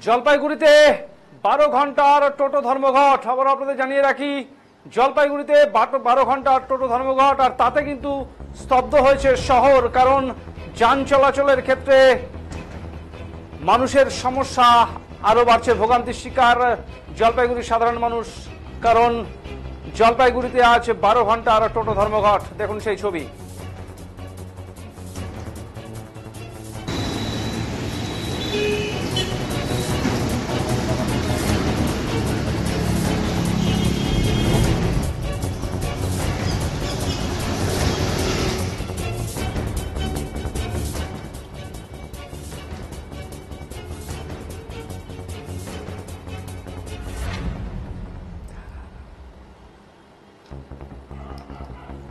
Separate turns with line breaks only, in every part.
জলপাইগুড়িতে 12 ঘন্টার টোটো ধর্মঘট। আবার আপনাদের জানিয়ে রাখি, জলপাইগুড়িতে 12 ঘন্টার টোটো ধর্মঘট, আর তাতে কিন্তু স্তব্ধ হয়েছে শহর। কারণ যান চলাচলের ক্ষেত্রে মানুষের সমস্যা আরো বাড়ছে, ভোগান্তির শিকার জলপাইগুড়ির সাধারণ মানুষ। কারণ জলপাইগুড়িতে আজ 12 ঘন্টার টোটো ধর্মঘট। দেখুন সেই ছবি।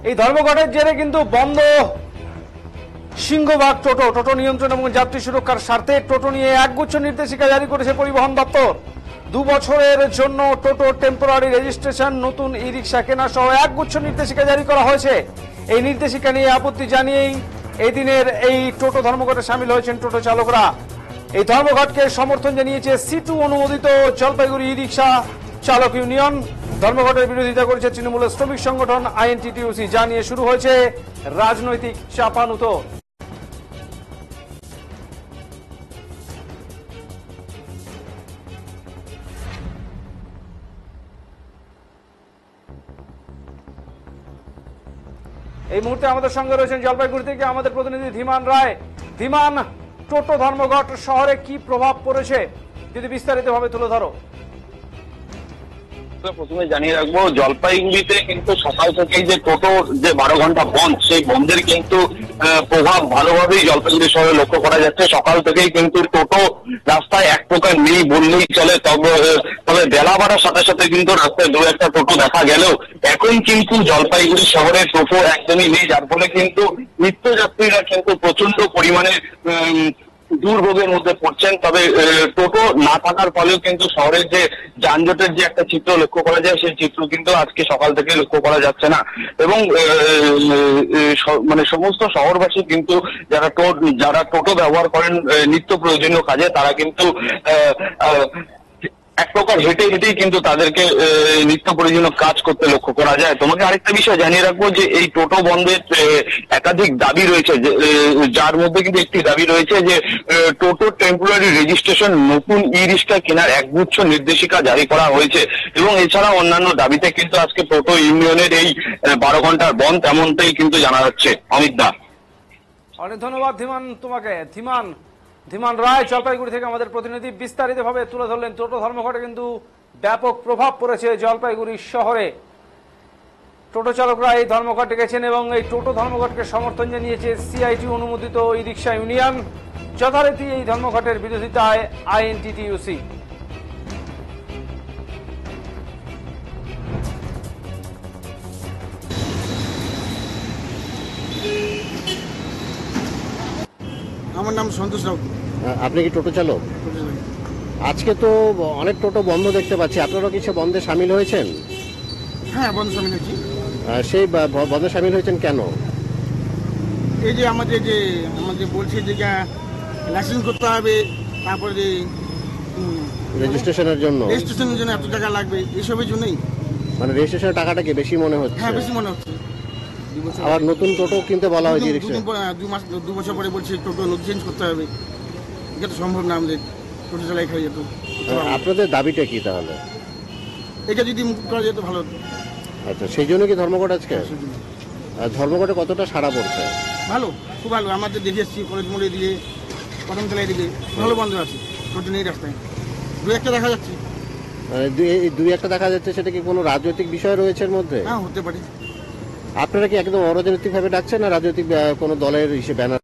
এই ধর্মঘটের জেরে কিন্তু বন্ধ সিংহভাগ টোটো নিয়ন্ত্রণ এবং যাত্রী সুরক্ষার স্বার্থে টোটো নিয়ে একগুচ্ছ নির্দেশিকা জারি করেছে পরিবহন দপ্তর। 2 বছরের জন্য টোটো টেম্পোরারি রেজিস্ট্রেশন, নতুন ই রিক্সা কেনা সহ একগুচ্ছ নির্দেশিকা জারি করা হয়েছে। এই নির্দেশিকা নিয়ে আপত্তি জানিয়েই এই দিনের এই টোটো ধর্মঘটে সামিল হয়েছেন টোটো চালকরা। এই ধর্মঘটকে সমর্থন জানিয়েছে C2 অনুমোদিত জলপাইগুড়ি ই রিক্সা চালক ইউনিয়ন। ধর্মঘটের বিরোধিতা করেছে তৃণমূলের শ্রমিক সংগঠন INTTUC। যা নিয়ে শুরু হয়েছে রাজনৈতিক চাপানুতো। এই মুহূর্তে আমাদের সঙ্গে রয়েছেন জলপাইগুড়ি থেকে আমাদের প্রতিনিধি ধীমান রায়। ধীমান, টোটো ধর্মঘট শহরে কি প্রভাব পড়েছে যদি বিস্তারিতভাবে তুলে ধরো।
প্রথমে জানিয়ে রাখবো, জলপাইগুড়িতে কিন্তু সকাল থেকেই যে টোটো যে 12 ঘন্টা বন্ধ, সেই বন্ধের কিন্তু প্রভাব ভালোভাবেই জলপাইগুড়ি শহরে লক্ষ্য করা যাচ্ছে। সকাল থেকেই কিন্তু টোটো রাস্তায় এক প্রকার নেই বললেই চলে। তবে বেলা বাড়ার সাথে সাথে কিন্তু রাস্তায় 2-1টা টোটো দেখা গেলেও এখন কিন্তু জলপাইগুড়ি শহরে টোটো একদমই নেই, যার ফলে কিন্তু নিত্যযাত্রীরা কিন্তু প্রচন্ড পরিমাণে দুর্ভোগের মধ্যে পড়ছেন। তবে টোটো না থাকার ফলেও কিন্তু শহরের যে যানজটের যে একটা চিত্র লক্ষ্য করা যায়, সেই চিত্র কিন্তু আজকে সকাল থেকে লক্ষ্য করা যাচ্ছে না। এবং মানে সমস্ত শহরবাসী কিন্তু যারা টোটো ব্যবহার করেন নিত্য প্রয়োজনীয় কাজে, তারা কিন্তু এক প্রকার হেঁটে হেঁটেই কিন্তু তাদেরকে নিত্য প্রয়োজনীয় কাজ করতে লক্ষ্য করা যায়। তোমাকে আরেকটা বিষয় জানিয়ে রাখবো যে এই টোটো বন্ধের একাধিক দাবি রয়েছে, যার মধ্যে কিন্তু একটি দাবি রয়েছে যে টোটো টেম্পোরারি রেজিস্ট্রেশন, নতুন ই রিক্সা কেনার একগুচ্ছ নির্দেশিকা জারি করা হয়েছে। এবং এছাড়া অন্যান্য দাবিতে কিন্তু আজকে টোটো ইউনিয়নের এই 12 ঘন্টার বন্ধ, এমনটাই কিন্তু জানা যাচ্ছে। অমিত দা,
অনেক ধন্যবাদ ধীমান তোমাকে। ধীমান রায় জলপাইগুড়ি থেকে আমাদের প্রতিনিধি বিস্তারিতভাবে তুলে ধরলেন। টোটো ধর্মঘটে কিন্তু ব্যাপক প্রভাব পড়েছে জলপাইগুড়ি শহরে। টোটো চালকরা এই ধর্মঘট ডেকেছেন এবং এই টোটো ধর্মঘটকে সমর্থন জানিয়েছে CIT অনুমোদিত ই রিক্সা ইউনিয়ন। যথারীতি এই ধর্মঘটের বিরোধিতায় INTTUC।
আমার নাম সন্তোষ রাউত।
আপনি কি টোটো চালক? আজকে তো অনেক টোটো বন্ধ দেখতে পাচ্ছি, আপনারা কি সে বন্ধে সামিল হয়েছেন?
হ্যাঁ, বন্ধ সামিল হয়েছি।
সেই বন্ধে সামিল হয়েছেন কেন?
এই যে আমাদের বলছে যে লাইসেন্স করতে হবে, তারপরে যে
রেজিস্ট্রেশনের জন্য
এত টাকা লাগবে, এসবের জন্যই।
মানে রেজিস্ট্রেশনের টাকাটা কি বেশি মনে হচ্ছে?
হ্যাঁ, বেশি মনে হচ্ছে।
আবার নতুন টোটো কিনতে বলা হয়,
2 বছর পরে বলছে টোটো চেঞ্জ করতে হবে। এটা তো সম্ভব না, আমাদের টোটো চালাই খাওয়া যেত।
আপনাদের দাবিটা কি তাহলে?
এটা যদি মুক্ত করা যেত ভালো হতো।
আচ্ছা, সেই জন্য কি ধর্মঘট আজকে? ধর্মঘটে কতটা সাড়া পড়ছে?
ভালো, খুব ভালো। আমাদের দেখে এসছি কলেজ মোড়ে দিয়ে, প্রথম তলায় দিকে ভালো বন্ধ আছে, টোটো নেই রাস্তায়। 2-1টা দেখা যাচ্ছে।
2-1টা দেখা যাচ্ছে, সেটা কি কোনো রাজনৈতিক বিষয় রয়েছে এর মধ্যে?
হ্যাঁ, হতে পারে।
আপনারা কি একদম অরাজনৈতিক ভাবে ডাকছেন না রাজনৈতিক কোনো দলের হিসেবে ব্যানার?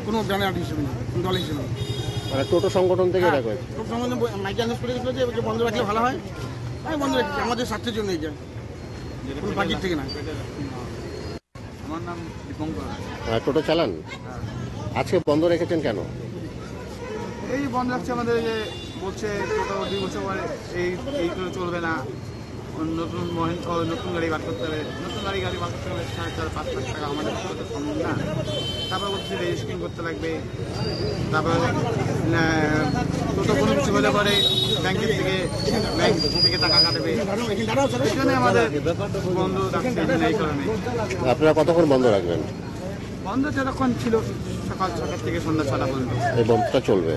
কোনো ব্যানার হিসেবে না, দল হিসেবে।
মানে টোটো সংগঠন থেকে ডাকা?
টোটো সংগঠন মাইকে আন্দাজ করে দিয়েছিল যে বন্ধ রাখলে ভালো হয়। আমি বন্ধ রাখছি, আমাদের স্বার্থের জন্য। এটা কোনো পার্টির থেকে না।
আমার নাম দীপঙ্কর।
টোটো চালান? আজকে বন্ধ রেখেছেন কেন?
এই বন্ধ রাখছে আমাদের, যে বলছে টোটো 2 বছর পরে এই করে চলবে না, নতুন গাড়ি বার করতে হবে। নতুন গাড়ি বার করতে হবে 4.5-5 লাখ টাকা, আমাদের সম্ভব না। তারপর বলছে রেজিস্ট্রেশন করতে লাগবে, তারপর টোটো কোনো কিছু হলে পরে ব্যাংক থেকে টাকা কাটবে। এই জন্য আমাদের বন্ধ রাখছে এই কারণে।
আপনারা কতক্ষণ বন্ধ রাখবেন?
বন্ধ যতক্ষণ ছিল, সকাল 6টা থেকে সন্ধ্যা 6টা পর্যন্ত।
এই বন্ধটা চলবে।